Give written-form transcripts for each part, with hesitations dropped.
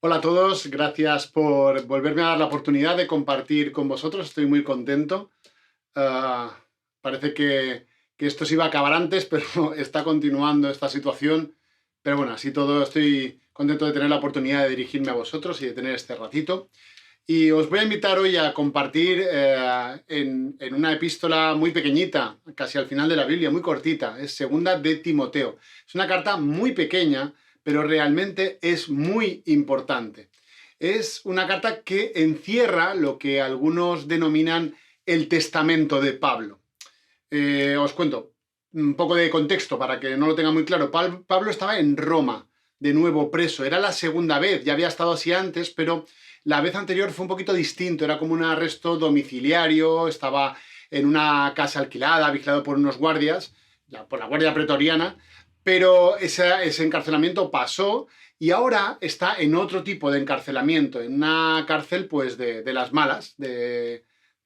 Hola a todos, gracias por volverme a dar la oportunidad de compartir con vosotros. Estoy muy contento. Ah, Parece que esto se iba a acabar antes, pero está continuando esta situación. Pero bueno, así todo estoy contento de tener la oportunidad de dirigirme a vosotros y de tener este ratito. Y os voy a invitar hoy a compartir en una epístola muy pequeñita, casi al final de la Biblia, muy cortita. Es segunda de Timoteo. Es una carta muy pequeña, pero realmente es muy importante. Es una carta que encierra lo que algunos denominan el testamento de Pablo. Os cuento un poco de contexto para que no lo tenga muy claro. Pablo estaba en Roma, de nuevo preso. Era la segunda vez, ya había estado así antes, pero la vez anterior fue un poquito distinto. Era como un arresto domiciliario, estaba en una casa alquilada, vigilado por unos guardias, por la Guardia Pretoriana, pero ese encarcelamiento pasó y ahora está en otro tipo de encarcelamiento, en una cárcel pues de las malas, de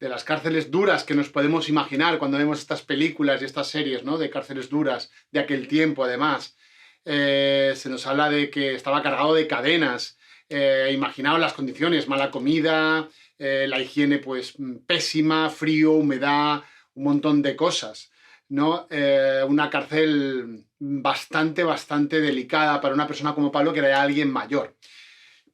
las cárceles duras que nos podemos imaginar cuando vemos estas películas y estas series, ¿no? De cárceles duras de aquel tiempo, además. Se nos habla de que estaba cargado de cadenas. Imaginaos las condiciones, mala comida, la higiene pues pésima, frío, humedad, un montón de cosas, ¿no? Una cárcel bastante delicada para una persona como Pablo, que era alguien mayor.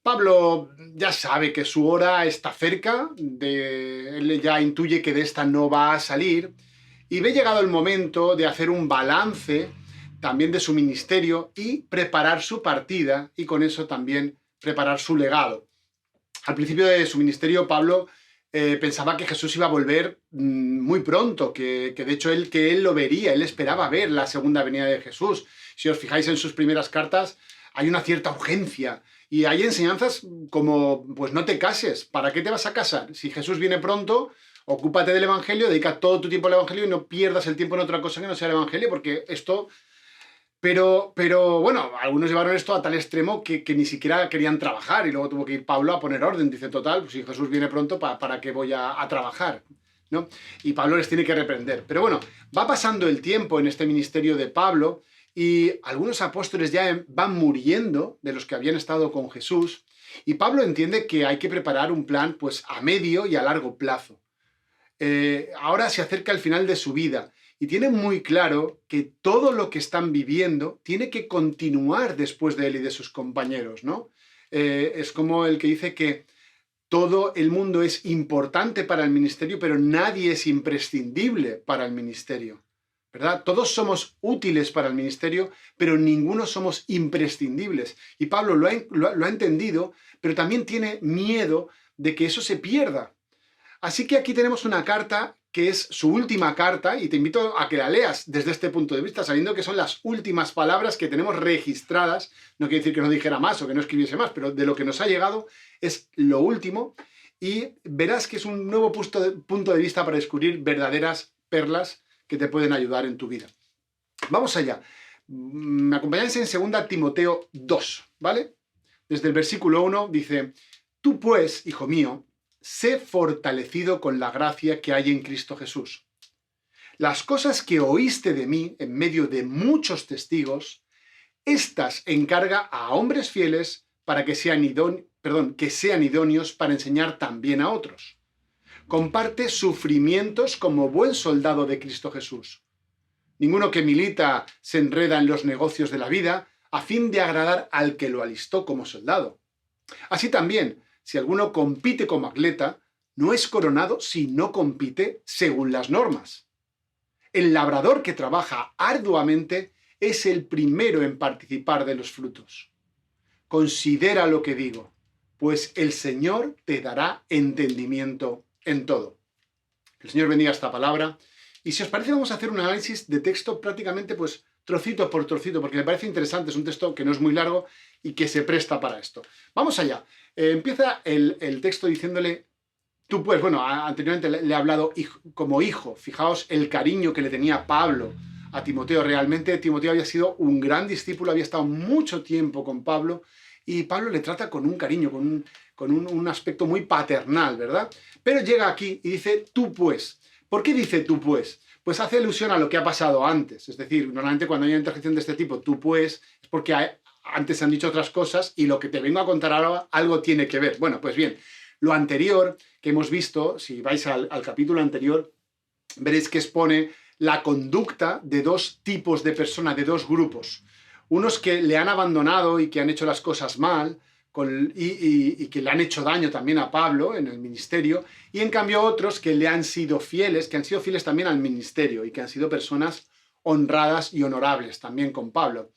Pablo ya sabe que su hora está cerca, él ya intuye que de esta no va a salir y ve llegado el momento de hacer un balance también de su ministerio y preparar su partida y con eso también preparar su legado. Al principio de su ministerio, Pablo pensaba que Jesús iba a volver muy pronto, que de hecho que él lo vería, él esperaba ver la segunda venida de Jesús. Si os fijáis en sus primeras cartas, hay una cierta urgencia. Y hay enseñanzas como, pues no te cases, ¿para qué te vas a casar? Si Jesús viene pronto, ocúpate del Evangelio, dedica todo tu tiempo al Evangelio y no pierdas el tiempo en otra cosa que no sea el Evangelio, porque esto... Pero bueno, algunos llevaron esto a tal extremo que ni siquiera querían trabajar y luego tuvo que ir Pablo a poner orden. Dice, total, pues si Jesús viene pronto, ¿para qué voy a trabajar? ¿No? Y Pablo les tiene que reprender. Pero bueno, va pasando el tiempo en este ministerio de Pablo y algunos apóstoles ya van muriendo de los que habían estado con Jesús y Pablo entiende que hay que preparar un plan pues a medio y a largo plazo. Ahora se acerca el final de su vida y tiene muy claro que todo lo que están viviendo tiene que continuar después de él y de sus compañeros, ¿no? Es como el que dice que todo el mundo es importante para el ministerio, pero nadie es imprescindible para el ministerio, ¿verdad? Todos somos útiles para el ministerio, pero ninguno somos imprescindibles. Y Pablo lo ha entendido, pero también tiene miedo de que eso se pierda. Así que aquí tenemos una carta que es su última carta y te invito a que la leas desde este punto de vista, sabiendo que son las últimas palabras que tenemos registradas. No quiere decir que no dijera más o que no escribiese más, pero de lo que nos ha llegado es lo último y verás que es un nuevo punto de vista para descubrir verdaderas perlas que te pueden ayudar en tu vida. Vamos allá. Me acompañáis en 2 Timoteo 2, ¿vale? Desde el versículo 1 dice, tú pues, hijo mío, sé fortalecido con la gracia que hay en Cristo Jesús. Las cosas que oíste de mí en medio de muchos testigos, estas encarga a hombres fieles para que sean idóneos para enseñar también a otros. Comparte sufrimientos como buen soldado de Cristo Jesús. Ninguno que milita se enreda en los negocios de la vida a fin de agradar al que lo alistó como soldado. Así también, si alguno compite como atleta, no es coronado si no compite según las normas. El labrador que trabaja arduamente es el primero en participar de los frutos. Considera lo que digo, pues el Señor te dará entendimiento en todo. Que el Señor bendiga esta palabra. Y si os parece, vamos a hacer un análisis de texto prácticamente pues trocito por trocito, porque me parece interesante, es un texto que no es muy largo y que se presta para esto. Vamos allá. Empieza el texto diciéndole, tú pues, bueno, anteriormente le he hablado como hijo. Fijaos el cariño que le tenía Pablo a Timoteo. Realmente Timoteo había sido un gran discípulo, había estado mucho tiempo con Pablo y Pablo le trata con un cariño, con un aspecto muy paternal, ¿verdad? Pero llega aquí y dice, tú pues. ¿Por qué dice tú pues? Pues hace alusión a lo que ha pasado antes. Es decir, normalmente cuando hay una interjección de este tipo, tú pues, es porque antes se han dicho otras cosas y lo que te vengo a contar ahora algo tiene que ver. Bueno, pues bien, lo anterior que hemos visto, si vais al capítulo anterior, veréis que expone la conducta de dos tipos de personas, de dos grupos. Unos que le han abandonado y que han hecho las cosas mal, y que le han hecho daño también a Pablo en el ministerio, y en cambio otros que le han sido fieles, que han sido fieles también al ministerio y que han sido personas honradas y honorables también con Pablo.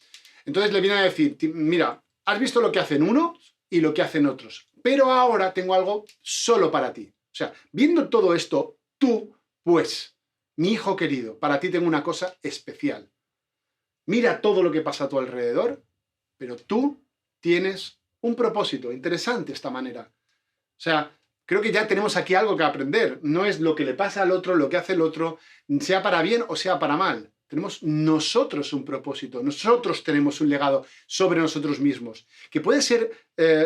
Entonces le viene a decir, mira, has visto lo que hacen unos y lo que hacen otros, pero ahora tengo algo solo para ti. O sea, viendo todo esto, tú, pues, mi hijo querido, para ti tengo una cosa especial. Mira todo lo que pasa a tu alrededor, pero tú tienes un propósito. Interesante esta manera. O sea, creo que ya tenemos aquí algo que aprender. No es lo que le pasa al otro, lo que hace el otro, sea para bien o sea para mal. Tenemos nosotros un propósito, nosotros tenemos un legado sobre nosotros mismos, que puede ser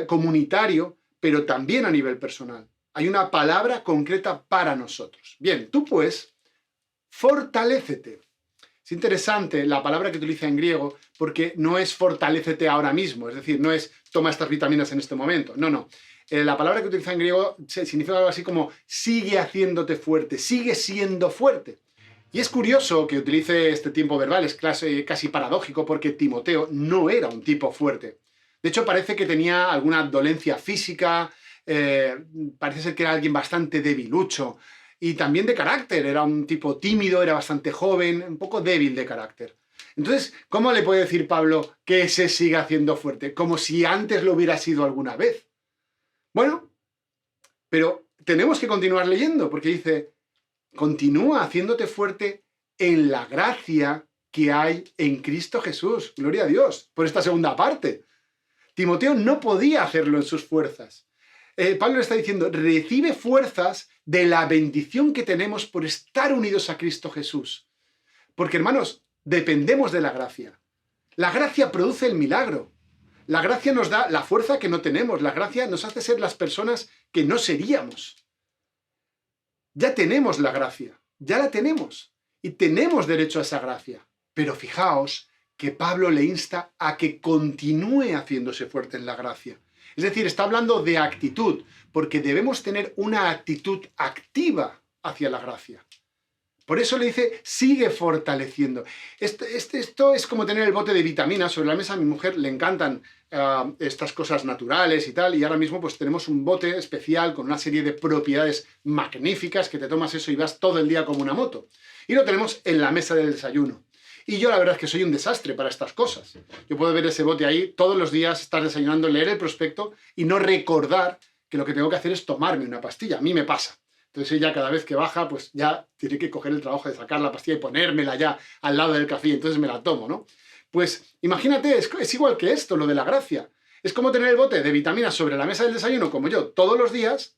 comunitario, pero también a nivel personal. Hay una palabra concreta para nosotros. Bien, tú pues, fortalécete. Es interesante la palabra que utiliza en griego porque no es fortalécete ahora mismo, es decir, no es toma estas vitaminas en este momento, no. La palabra que utiliza en griego significa algo así como sigue haciéndote fuerte, sigue siendo fuerte. Y es curioso que utilice este tiempo verbal, es casi paradójico porque Timoteo no era un tipo fuerte. De hecho, parece que tenía alguna dolencia física, parece ser que era alguien bastante debilucho. Y también de carácter, era un tipo tímido, era bastante joven, un poco débil de carácter. Entonces, ¿cómo le puede decir Pablo que se siga haciendo fuerte? Como si antes lo hubiera sido alguna vez. Bueno, pero tenemos que continuar leyendo, porque dice, continúa haciéndote fuerte en la gracia que hay en Cristo Jesús. Gloria a Dios por esta segunda parte. Timoteo no podía hacerlo en sus fuerzas. Pablo está diciendo, recibe fuerzas de la bendición que tenemos por estar unidos a Cristo Jesús. Porque, hermanos, dependemos de la gracia. La gracia produce el milagro. La gracia nos da la fuerza que no tenemos. La gracia nos hace ser las personas que no seríamos. Ya tenemos la gracia, ya la tenemos. Y tenemos derecho a esa gracia. Pero fijaos que Pablo le insta a que continúe haciéndose fuerte en la gracia. Es decir, está hablando de actitud, porque debemos tener una actitud activa hacia la gracia. Por eso le dice, sigue fortaleciendo. Esto es como tener el bote de vitaminas sobre la mesa. A mi mujer le encantan estas cosas naturales y tal, y ahora mismo pues tenemos un bote especial con una serie de propiedades magníficas que te tomas eso y vas todo el día como una moto. Y lo tenemos en la mesa del desayuno. Y yo la verdad es que soy un desastre para estas cosas. Yo puedo ver ese bote ahí todos los días, estar desayunando, leer el prospecto y no recordar que lo que tengo que hacer es tomarme una pastilla. A mí me pasa. Entonces ella cada vez que baja, pues ya tiene que coger el trabajo de sacar la pastilla y ponérmela ya al lado del café, entonces me la tomo, ¿no? Pues imagínate, es igual que esto, lo de la gracia. Es como tener el bote de vitaminas sobre la mesa del desayuno, como yo, todos los días,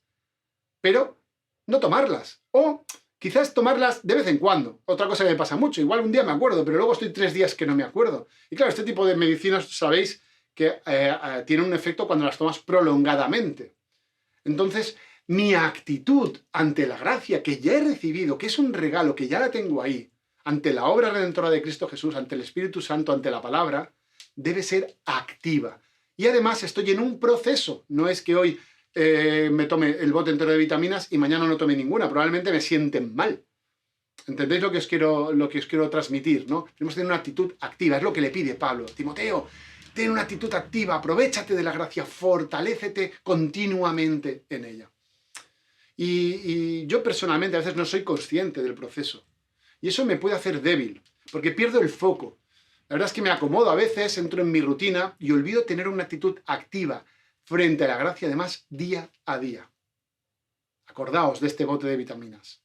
pero no tomarlas. O quizás tomarlas de vez en cuando. Otra cosa que me pasa mucho, igual un día me acuerdo, pero luego estoy 3 días que no me acuerdo. Y claro, este tipo de medicinas sabéis que tienen un efecto cuando las tomas prolongadamente. Entonces, mi actitud ante la gracia que ya he recibido, que es un regalo, que ya la tengo ahí, ante la obra redentora de Cristo Jesús, ante el Espíritu Santo, ante la palabra, debe ser activa. Y además estoy en un proceso. No es que hoy me tome el bote entero de vitaminas y mañana no tome ninguna. Probablemente me sienten mal. ¿Entendéis lo que os quiero transmitir, ¿no? Tenemos que tener una actitud activa. Es lo que le pide Pablo. Timoteo, ten una actitud activa. Aprovéchate de la gracia. Fortalécete continuamente en ella. Y yo personalmente a veces no soy consciente del proceso. Y eso me puede hacer débil, porque pierdo el foco. La verdad es que me acomodo a veces, entro en mi rutina y olvido tener una actitud activa frente a la gracia, además, día a día. Acordaos de este bote de vitaminas.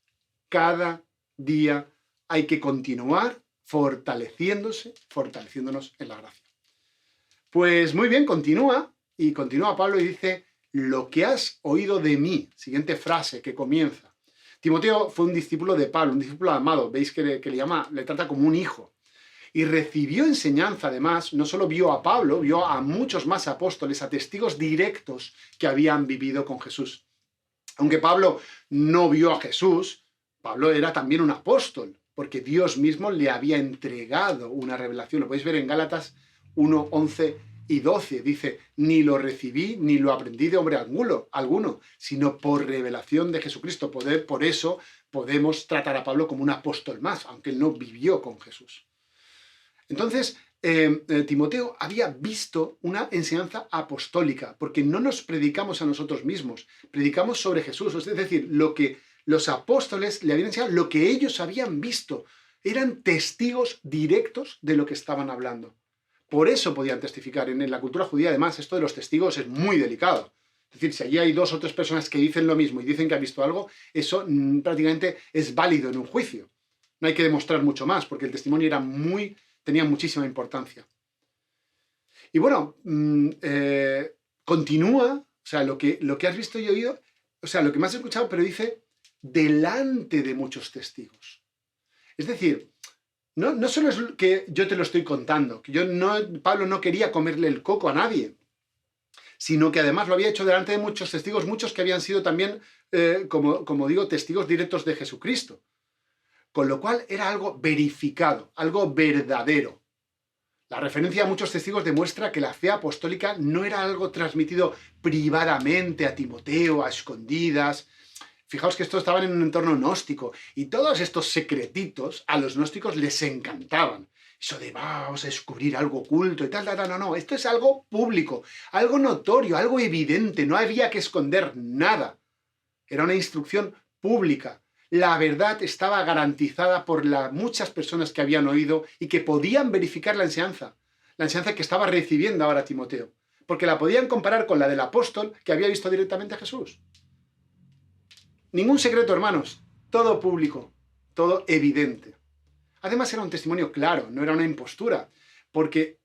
Cada día hay que continuar fortaleciéndonos en la gracia. Pues muy bien, continúa Pablo y dice, lo que has oído de mí. Siguiente frase que comienza. Timoteo fue un discípulo de Pablo, un discípulo amado. Veis que le trata como un hijo. Y recibió enseñanza, además, no solo vio a Pablo, vio a muchos más apóstoles, a testigos directos que habían vivido con Jesús. Aunque Pablo no vio a Jesús, Pablo era también un apóstol, porque Dios mismo le había entregado una revelación. Lo podéis ver en Gálatas 1, 11 y 12, dice, ni lo recibí ni lo aprendí de hombre alguno, sino por revelación de Jesucristo. Por eso podemos tratar a Pablo como un apóstol más, aunque él no vivió con Jesús. Entonces, Timoteo había visto una enseñanza apostólica, porque no nos predicamos a nosotros mismos, predicamos sobre Jesús, es decir, lo que los apóstoles le habían enseñado, lo que ellos habían visto, eran testigos directos de lo que estaban hablando. Por eso podían testificar. En la cultura judía, además, esto de los testigos es muy delicado. Es decir, si allí hay 2 o 3 personas que dicen lo mismo y dicen que han visto algo, eso prácticamente es válido en un juicio. No hay que demostrar mucho más, porque el testimonio tenía muchísima importancia. Y bueno, continúa, o sea, lo que has visto y oído, o sea, lo que más he escuchado, pero dice, delante de muchos testigos. Es decir, no solo es que yo te lo estoy contando, que Pablo no quería comerle el coco a nadie, sino que además lo había hecho delante de muchos testigos, muchos que habían sido también, como digo, testigos directos de Jesucristo. Con lo cual era algo verificado, algo verdadero. La referencia a muchos testigos demuestra que la fe apostólica no era algo transmitido privadamente a Timoteo, a escondidas. Fijaos que estos estaban en un entorno gnóstico y todos estos secretitos a los gnósticos les encantaban. Eso de vamos a descubrir algo oculto y tal, no. Esto es algo público, algo notorio, algo evidente. No había que esconder nada. Era una instrucción pública. La verdad estaba garantizada por muchas personas que habían oído y que podían verificar la enseñanza que estaba recibiendo ahora Timoteo, porque la podían comparar con la del apóstol que había visto directamente a Jesús. Ningún secreto, hermanos, todo público, todo evidente. Además era un testimonio claro, no era una impostura, porque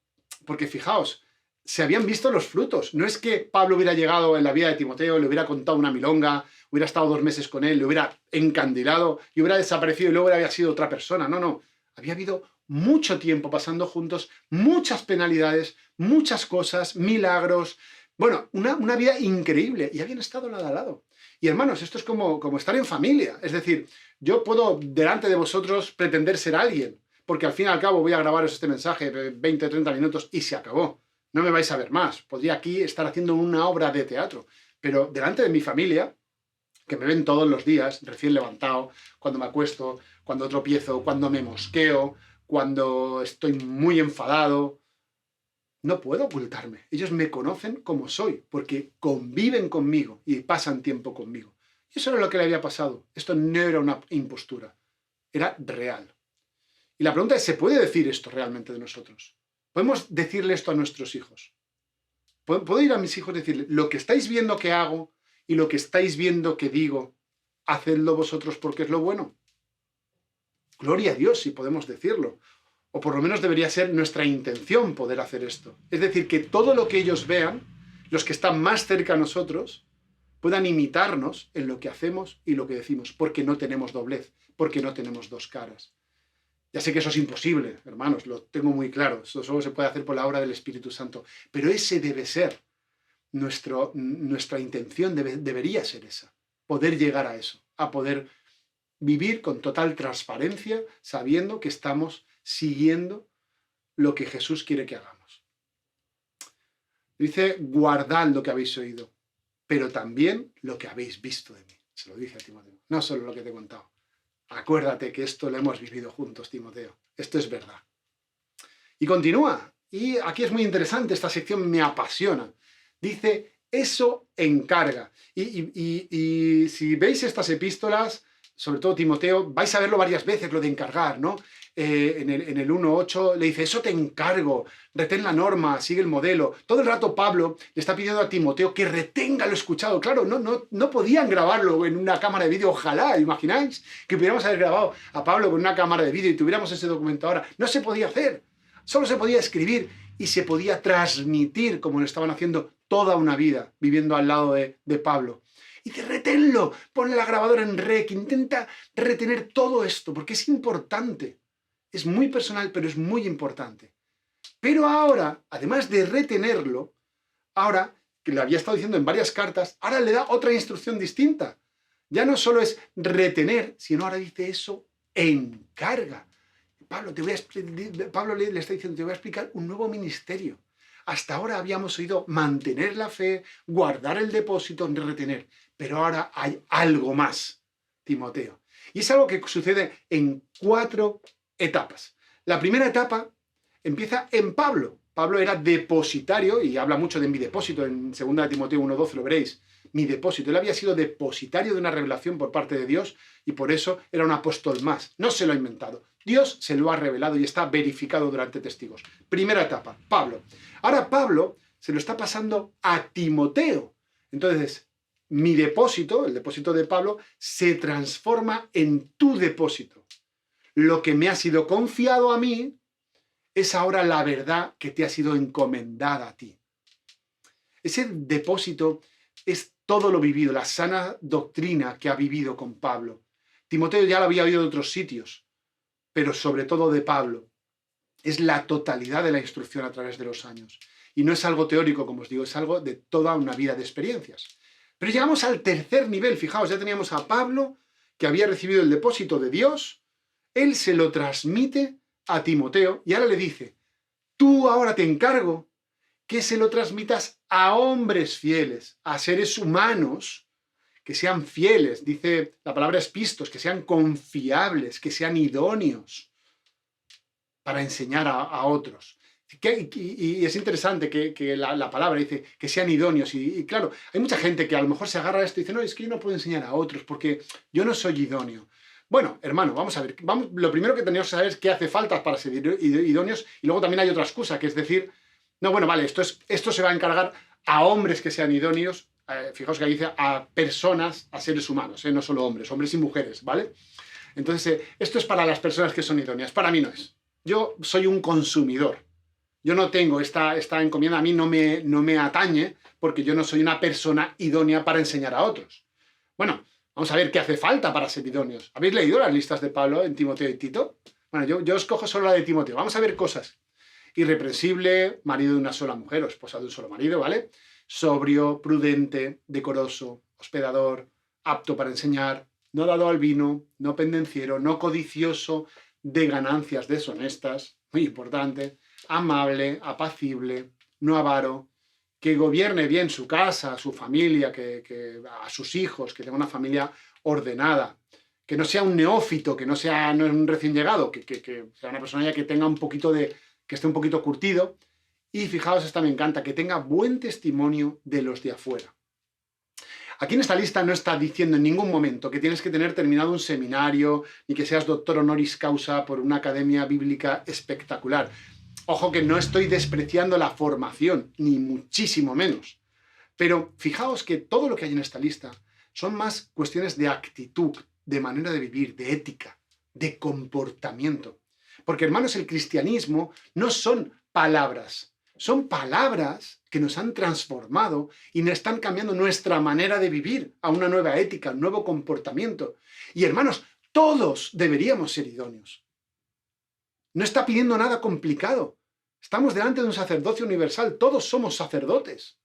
fijaos, se habían visto los frutos. No es que Pablo hubiera llegado en la vida de Timoteo, le hubiera contado una milonga, hubiera estado 2 meses con él, le hubiera encandilado y hubiera desaparecido y luego había sido otra persona. No. Había habido mucho tiempo pasando juntos, muchas penalidades, muchas cosas, milagros. Bueno, una vida increíble y habían estado lado a lado. Y hermanos, esto es como estar en familia. Es decir, yo puedo delante de vosotros pretender ser alguien, porque al fin y al cabo voy a grabaros este mensaje de 20 o 30 minutos y se acabó. No me vais a ver más. Podría aquí estar haciendo una obra de teatro. Pero delante de mi familia, que me ven todos los días, recién levantado, cuando me acuesto, cuando tropiezo, cuando me mosqueo, cuando estoy muy enfadado, no puedo ocultarme. Ellos me conocen como soy, porque conviven conmigo y pasan tiempo conmigo. Y eso era lo que le había pasado. Esto no era una impostura, era real. Y la pregunta es, ¿se puede decir esto realmente de nosotros? ¿Podemos decirle esto a nuestros hijos? ¿Puedo ir a mis hijos y decirle, lo que estáis viendo que hago y lo que estáis viendo que digo, hacedlo vosotros porque es lo bueno? Gloria a Dios si podemos decirlo. O por lo menos debería ser nuestra intención poder hacer esto. Es decir, que todo lo que ellos vean, los que están más cerca a nosotros, puedan imitarnos en lo que hacemos y lo que decimos, porque no tenemos doblez, porque no tenemos 2 caras. Ya sé que eso es imposible, hermanos, lo tengo muy claro. Eso solo se puede hacer por la obra del Espíritu Santo. Pero ese debe ser nuestra intención, debería ser esa. Poder llegar a eso, a poder vivir con total transparencia, sabiendo que estamos siguiendo lo que Jesús quiere que hagamos. Dice, guardad lo que habéis oído, pero también lo que habéis visto de mí. Se lo dice a Timoteo, no solo lo que te he contado. Acuérdate que esto lo hemos vivido juntos, Timoteo. Esto es verdad. Y continúa. Y aquí es muy interesante, esta sección me apasiona. Dice, eso encarga. Y si veis estas epístolas, sobre todo Timoteo, vais a verlo varias veces, lo de encargar, ¿no? En el 1.8 le dice, eso te encargo, retén la norma, sigue el modelo. Todo el rato Pablo le está pidiendo a Timoteo que retenga lo escuchado. Claro, no podían grabarlo en una cámara de vídeo, ojalá, ¿imagináis? Que pudiéramos haber grabado a Pablo con una cámara de vídeo y tuviéramos ese documento ahora. No se podía hacer, solo se podía escribir y se podía transmitir como lo estaban haciendo toda una vida, viviendo al lado de Pablo. Y dice, reténlo, ponle la grabadora en rec, intenta retener todo esto, porque es importante. Es muy personal, pero es muy importante. Pero ahora, además de retenerlo, ahora, que le había estado diciendo en varias cartas, ahora le da otra instrucción distinta. Ya no solo es retener, sino ahora dice eso, encarga. Pablo le está diciendo, te voy a explicar un nuevo ministerio. Hasta ahora habíamos oído mantener la fe, guardar el depósito, retener. Pero ahora hay algo más, Timoteo. Y es algo que sucede en 4 etapas. La primera etapa empieza en Pablo. Pablo era depositario, y habla mucho de mi depósito, en 2 Timoteo 1:12 lo veréis, mi depósito. Él había sido depositario de una revelación por parte de Dios, y por eso era un apóstol más. No se lo ha inventado. Dios se lo ha revelado y está verificado durante testigos. Primera etapa, Pablo. Ahora Pablo se lo está pasando a Timoteo. Entonces, mi depósito, el depósito de Pablo, se transforma en tu depósito. Lo que me ha sido confiado a mí es ahora la verdad que te ha sido encomendada a ti. Ese depósito es todo lo vivido, la sana doctrina que ha vivido con Pablo. Timoteo ya lo había oído de otros sitios, pero sobre todo de Pablo. Es la totalidad de la instrucción a través de los años. Y no es algo teórico, como os digo, es algo de toda una vida de experiencias. Pero llegamos al tercer nivel. Fijaos, ya teníamos a Pablo, que había recibido el depósito de Dios. Él se lo transmite a Timoteo y ahora le dice, tú ahora te encargo que se lo transmitas a hombres fieles, a seres humanos que sean fieles. Dice, la palabra es pistos, que sean confiables, que sean idóneos para enseñar a otros. Y es interesante que la palabra dice que sean idóneos. Y claro, hay mucha gente que a lo mejor se agarra a esto y dice, no, es que yo no puedo enseñar a otros porque yo no soy idóneo. Bueno, hermano, vamos a ver. Lo primero que tenemos que saber es qué hace falta para ser idóneos, y luego también hay otra excusa, que es decir, no, bueno, vale, esto se va a encargar a hombres que sean idóneos. Fijaos que ahí dice a personas, a seres humanos, no solo hombres y mujeres, ¿vale? Entonces, esto es para las personas que son idóneas, para mí no es. Yo soy un consumidor. Yo no tengo esta encomienda, a mí no me atañe, porque yo no soy una persona idónea para enseñar a otros. Bueno, vamos a ver qué hace falta para ser idóneos. ¿Habéis leído las listas de Pablo en Timoteo y Tito? Bueno, yo escojo solo la de Timoteo. Vamos a ver cosas. Irreprensible, marido de una sola mujer o esposa de un solo marido, ¿vale? Sobrio, prudente, decoroso, hospedador, apto para enseñar, no dado al vino, no pendenciero, no codicioso de ganancias deshonestas, muy importante, amable, apacible, no avaro, que gobierne bien su casa, su familia, que a sus hijos, que tenga una familia ordenada, que no sea un neófito, que no sea un recién llegado, que sea una persona ya que tenga un poquito que esté un poquito curtido. Y fijaos, esta me encanta, que tenga buen testimonio de los de afuera. Aquí en esta lista no está diciendo en ningún momento que tienes que tener terminado un seminario ni que seas doctor honoris causa por una academia bíblica espectacular. Ojo que no estoy despreciando la formación, ni muchísimo menos. Pero fijaos que todo lo que hay en esta lista son más cuestiones de actitud, de manera de vivir, de ética, de comportamiento. Porque, hermanos, el cristianismo no son palabras que nos han transformado y nos están cambiando nuestra manera de vivir a una nueva ética, un nuevo comportamiento. Y, hermanos, todos deberíamos ser idóneos. No está pidiendo nada complicado. Estamos delante de un sacerdocio universal. Todos somos sacerdotes.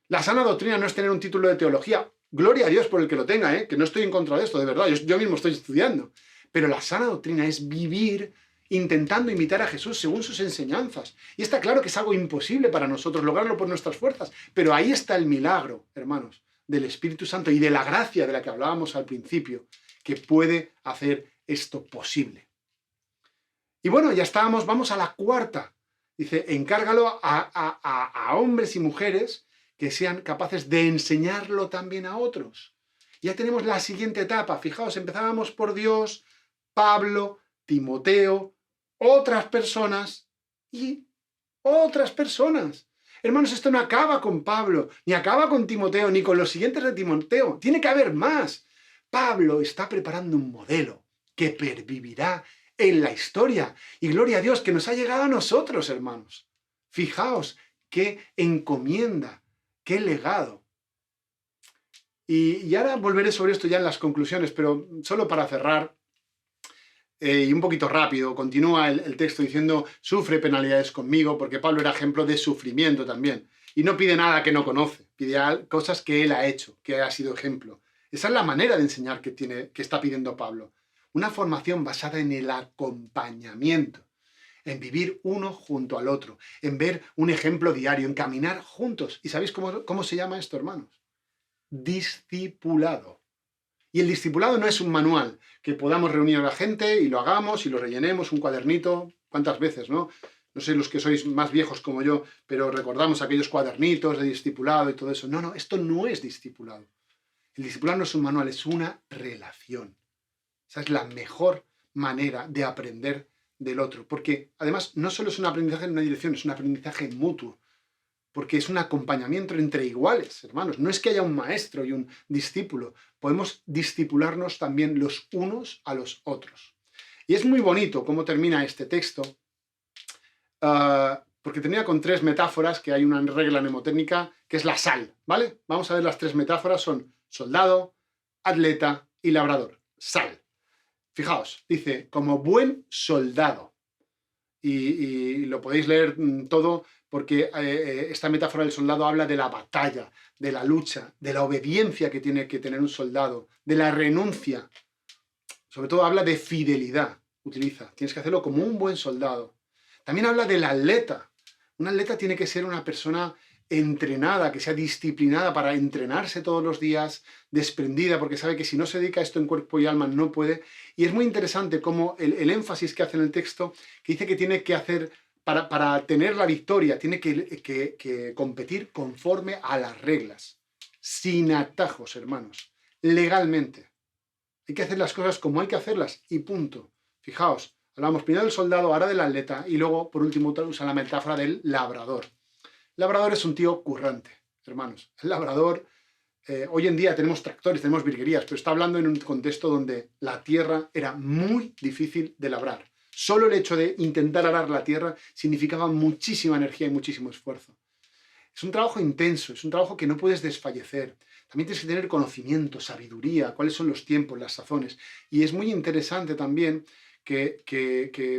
La sana doctrina no es tener un título de teología. Gloria a Dios por el que lo tenga, que no estoy en contra de esto, de verdad. Yo mismo estoy estudiando. Pero la sana doctrina es vivir intentando imitar a Jesús según sus enseñanzas. Y está claro que es algo imposible para nosotros lograrlo por nuestras fuerzas. Pero ahí está el milagro, hermanos, del Espíritu Santo y de la gracia de la que hablábamos al principio, que puede hacer esto posible. Y bueno, ya estábamos, vamos a la cuarta. Dice, encárgalo a hombres y mujeres que sean capaces de enseñarlo también a otros. Ya tenemos la siguiente etapa. Fijaos, empezábamos por Dios, Pablo, Timoteo, otras personas y otras personas. Hermanos, esto no acaba con Pablo, ni acaba con Timoteo, ni con los siguientes de Timoteo. Tiene que haber más. Pablo está preparando un modelo que pervivirá en la historia. Y gloria a Dios que nos ha llegado a nosotros, hermanos. Fijaos qué encomienda, qué legado. Y ahora volveré sobre esto ya en las conclusiones, pero solo para cerrar, y un poquito rápido, continúa el texto diciendo, sufre penalidades conmigo, porque Pablo era ejemplo de sufrimiento también. Y no pide nada que no conoce, pide cosas que él ha hecho, que ha sido ejemplo. Esa es la manera de enseñar que está pidiendo Pablo. Una formación basada en el acompañamiento. en vivir uno junto al otro, en ver un ejemplo diario, en caminar juntos. ¿Y sabéis cómo se llama esto, hermanos? Discipulado. Y el discipulado no es un manual que podamos reunir a la gente y lo hagamos y lo rellenemos, un cuadernito, ¿cuántas veces, no? No sé los que sois más viejos como yo, pero recordamos aquellos cuadernitos de discipulado y todo eso. No, no, esto no es discipulado. El discipulado no es un manual, es una relación. Esa es la mejor manera de aprender del otro, porque además no solo es un aprendizaje en una dirección, es un aprendizaje mutuo, porque es un acompañamiento entre iguales, hermanos. No es que haya un maestro y un discípulo, podemos discipularnos también los unos a los otros. Y es muy bonito cómo termina este texto, porque termina con 3 metáforas, que hay una regla mnemotécnica, que es la sal, ¿vale? Vamos a ver las 3 metáforas, son soldado, atleta y labrador. Sal. Fijaos, dice, como buen soldado. Y lo podéis leer todo porque esta metáfora del soldado habla de la batalla, de la lucha, de la obediencia que tiene que tener un soldado, de la renuncia. Sobre todo habla de fidelidad, utiliza. Tienes que hacerlo como un buen soldado. También habla del atleta. Un atleta tiene que ser una persona entrenada, que sea disciplinada para entrenarse todos los días, desprendida, porque sabe que si no se dedica a esto en cuerpo y alma no puede. Y es muy interesante cómo el énfasis que hace en el texto, que dice que tiene que hacer, para tener la victoria, tiene que competir conforme a las reglas, sin atajos, hermanos, legalmente. Hay que hacer las cosas como hay que hacerlas y punto. Fijaos, hablamos primero del soldado, ahora del atleta y luego, por último, usa la metáfora del labrador. El labrador es un tío currante, hermanos. El labrador, hoy en día tenemos tractores, tenemos virguerías, pero está hablando en un contexto donde la tierra era muy difícil de labrar. Solo el hecho de intentar arar la tierra significaba muchísima energía y muchísimo esfuerzo. Es un trabajo intenso, es un trabajo que no puedes desfallecer. También tienes que tener conocimiento, sabiduría, cuáles son los tiempos, las sazones. Y es muy interesante también que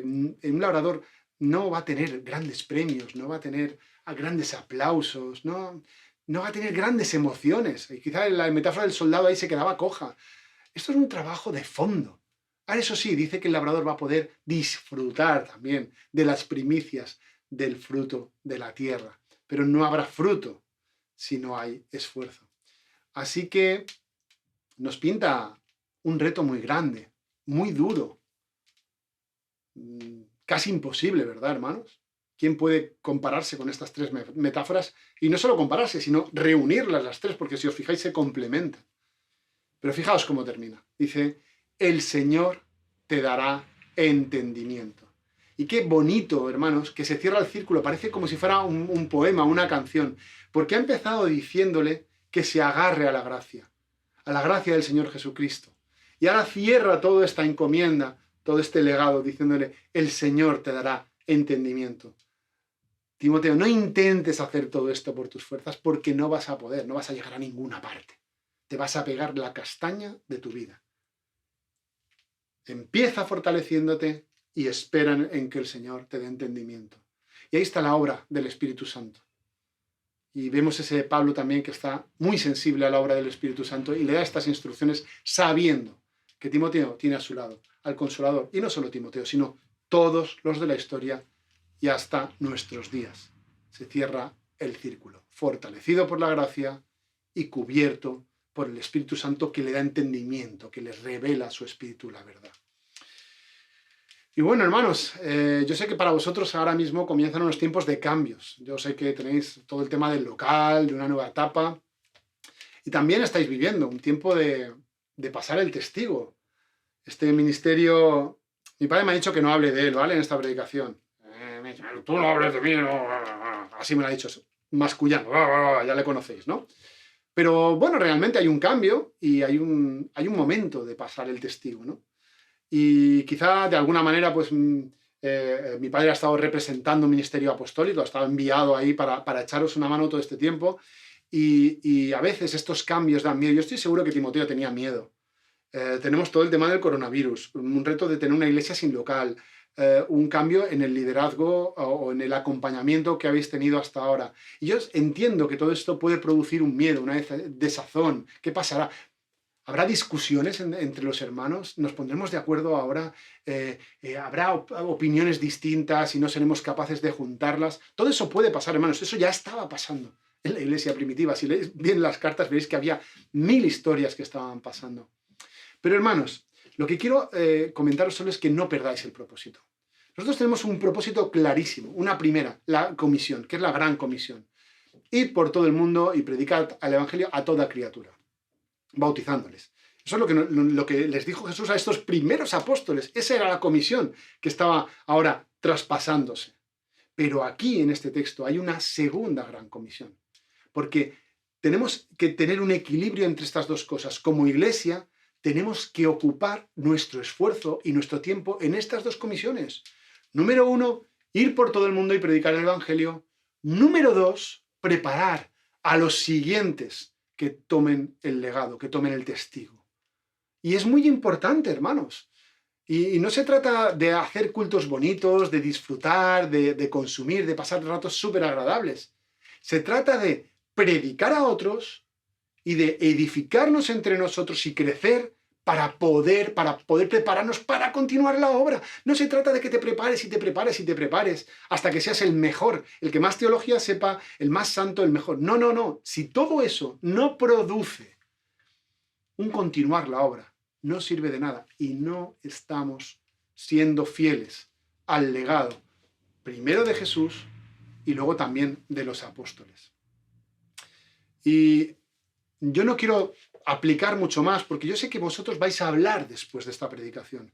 un labrador no va a tener grandes premios, no va a tener grandes aplausos, no va a tener grandes emociones. Y quizá la metáfora del soldado ahí se quedaba coja. Esto es un trabajo de fondo. Ahora, eso sí, dice que el labrador va a poder disfrutar también de las primicias del fruto de la tierra. Pero no habrá fruto si no hay esfuerzo. Así que nos pinta un reto muy grande, muy duro, casi imposible, ¿verdad, hermanos? ¿Quién puede compararse con estas 3 metáforas? Y no solo compararse, sino reunirlas las 3, porque si os fijáis se complementan. Pero fijaos cómo termina. Dice, el Señor te dará entendimiento. Y qué bonito, hermanos, que se cierra el círculo. Parece como si fuera un poema, una canción. Porque ha empezado diciéndole que se agarre a la gracia del Señor Jesucristo. Y ahora cierra toda esta encomienda, todo este legado, diciéndole, el Señor te dará entendimiento. Timoteo, no intentes hacer todo esto por tus fuerzas porque no vas a poder, no vas a llegar a ninguna parte. Te vas a pegar la castaña de tu vida. Empieza fortaleciéndote y espera en que el Señor te dé entendimiento. Y ahí está la obra del Espíritu Santo. Y vemos ese Pablo también que está muy sensible a la obra del Espíritu Santo y le da estas instrucciones sabiendo que Timoteo tiene a su lado al Consolador. Y no solo Timoteo, sino todos los de la historia y hasta nuestros días. Se cierra el círculo, fortalecido por la gracia y cubierto por el Espíritu Santo que le da entendimiento, que le revela a su espíritu la verdad. Y bueno, hermanos, yo sé que para vosotros ahora mismo comienzan unos tiempos de cambios. Yo sé que tenéis todo el tema del local, de una nueva etapa, y también estáis viviendo un tiempo de pasar el testigo. Este ministerio, mi padre me ha dicho que no hable de él, ¿vale? En esta predicación. Tú no hables de mí, no. Así me lo ha dicho, mascullando, ya le conocéis, ¿no? Pero bueno, realmente hay un cambio y hay un momento de pasar el testigo, ¿no? Y quizá de alguna manera, pues mi padre ha estado representando un ministerio apostólico, ha estado enviado ahí para echaros una mano todo este tiempo. Y a veces estos cambios dan miedo. Yo estoy seguro que Timoteo tenía miedo. Tenemos todo el tema del coronavirus, un reto de tener una iglesia sin local, un cambio en el liderazgo o en el acompañamiento que habéis tenido hasta ahora. Y yo entiendo que todo esto puede producir un miedo, una desazón. ¿Qué pasará? Habrá discusiones entre los hermanos, nos pondremos de acuerdo ahora, habrá opiniones distintas y no seremos capaces de juntarlas. Todo eso puede pasar, hermanos, eso ya estaba pasando en la iglesia primitiva. Si leéis bien las cartas, veréis que había 1000 historias que estaban pasando. Pero hermanos, lo que quiero comentaros solo es que no perdáis el propósito. Nosotros tenemos un propósito clarísimo, una primera, la comisión, que es la gran comisión. Id por todo el mundo y predicad al evangelio a toda criatura, bautizándoles. Eso es lo que les dijo Jesús a estos primeros apóstoles. Esa era la comisión que estaba ahora traspasándose. Pero aquí en este texto hay una segunda gran comisión, porque tenemos que tener un equilibrio entre estas dos cosas. Como iglesia tenemos que ocupar nuestro esfuerzo y nuestro tiempo en estas dos comisiones. Número 1, ir por todo el mundo y predicar el evangelio. Número 2, preparar a los siguientes que tomen el legado, que tomen el testigo. Y es muy importante, hermanos. Y no se trata de hacer cultos bonitos, de disfrutar, de consumir, de pasar ratos súper agradables. Se trata de predicar a otros y de edificarnos entre nosotros y crecer para poder prepararnos para continuar la obra. No se trata de que te prepares y te prepares y te prepares hasta que seas el mejor, el que más teología sepa, el más santo, el mejor. No, no, no. Si todo eso no produce un continuar la obra, no sirve de nada y no estamos siendo fieles al legado, primero de Jesús y luego también de los apóstoles. Y yo no quiero aplicar mucho más porque yo sé que vosotros vais a hablar después de esta predicación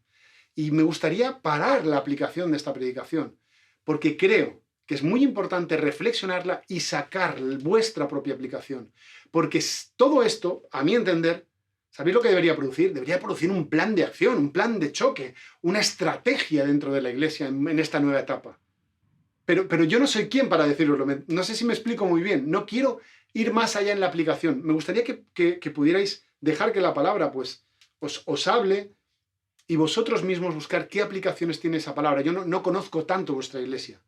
y me gustaría parar la aplicación de esta predicación porque creo que es muy importante reflexionarla y sacar vuestra propia aplicación, porque todo esto, a mi entender, ¿sabéis lo que debería producir? Debería producir un plan de acción, un plan de choque, una estrategia dentro de la iglesia en esta nueva etapa. Pero yo no soy quien para deciroslo, no sé si me explico muy bien, no quiero ir más allá en la aplicación. Me gustaría que pudierais dejar que la palabra pues, os hable y vosotros mismos buscar qué aplicaciones tiene esa palabra. Yo no conozco tanto vuestra iglesia.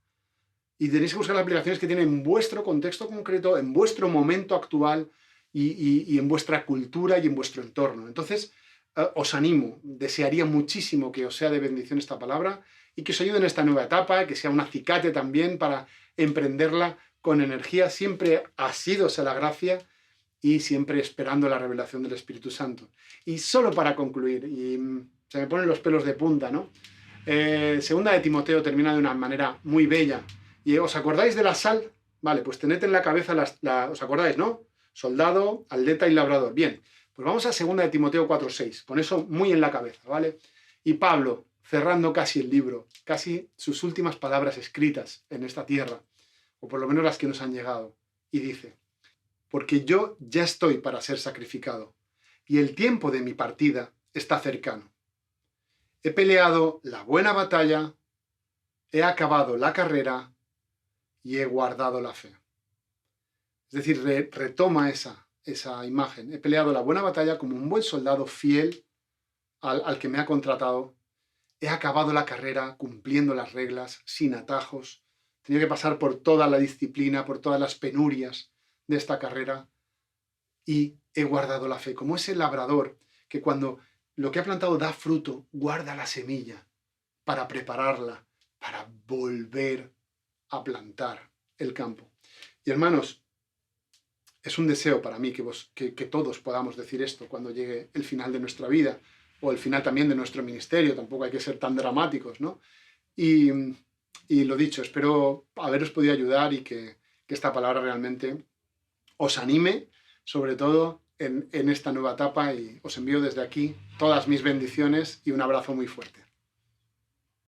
Y tenéis que buscar las aplicaciones que tienen en vuestro contexto concreto, en vuestro momento actual y en vuestra cultura y en vuestro entorno. Entonces, os animo, desearía muchísimo que os sea de bendición esta palabra y que os ayude en esta nueva etapa, que sea un acicate también para emprenderla con energía, siempre asíduos la gracia y siempre esperando la revelación del Espíritu Santo. Y solo para concluir, y se me ponen los pelos de punta, ¿no? Segunda de Timoteo termina de una manera muy bella. ¿Y os acordáis de la sal? Vale, pues tened en la cabeza, ¿os acordáis, no? Soldado, atleta y labrador. Bien, pues vamos a segunda de Timoteo 4:6, con eso muy en la cabeza, ¿vale? Y Pablo, cerrando casi el libro, casi sus últimas palabras escritas en esta tierra, o por lo menos las que nos han llegado, y dice: porque yo ya estoy para ser sacrificado, y el tiempo de mi partida está cercano. He peleado la buena batalla, he acabado la carrera y he guardado la fe. Es decir, retoma esa imagen. He peleado la buena batalla como un buen soldado fiel al que me ha contratado. He acabado la carrera cumpliendo las reglas, sin atajos. He tenido que pasar por toda la disciplina, por todas las penurias de esta carrera y he guardado la fe. Como ese labrador que cuando lo que ha plantado da fruto, guarda la semilla para prepararla, para volver a plantar el campo. Y hermanos, es un deseo para mí que todos podamos decir esto cuando llegue el final de nuestra vida o el final también de nuestro ministerio. Tampoco hay que ser tan dramáticos, ¿no? Y lo dicho, espero haberos podido ayudar y que esta palabra realmente os anime, sobre todo en esta nueva etapa, y os envío desde aquí todas mis bendiciones y un abrazo muy fuerte.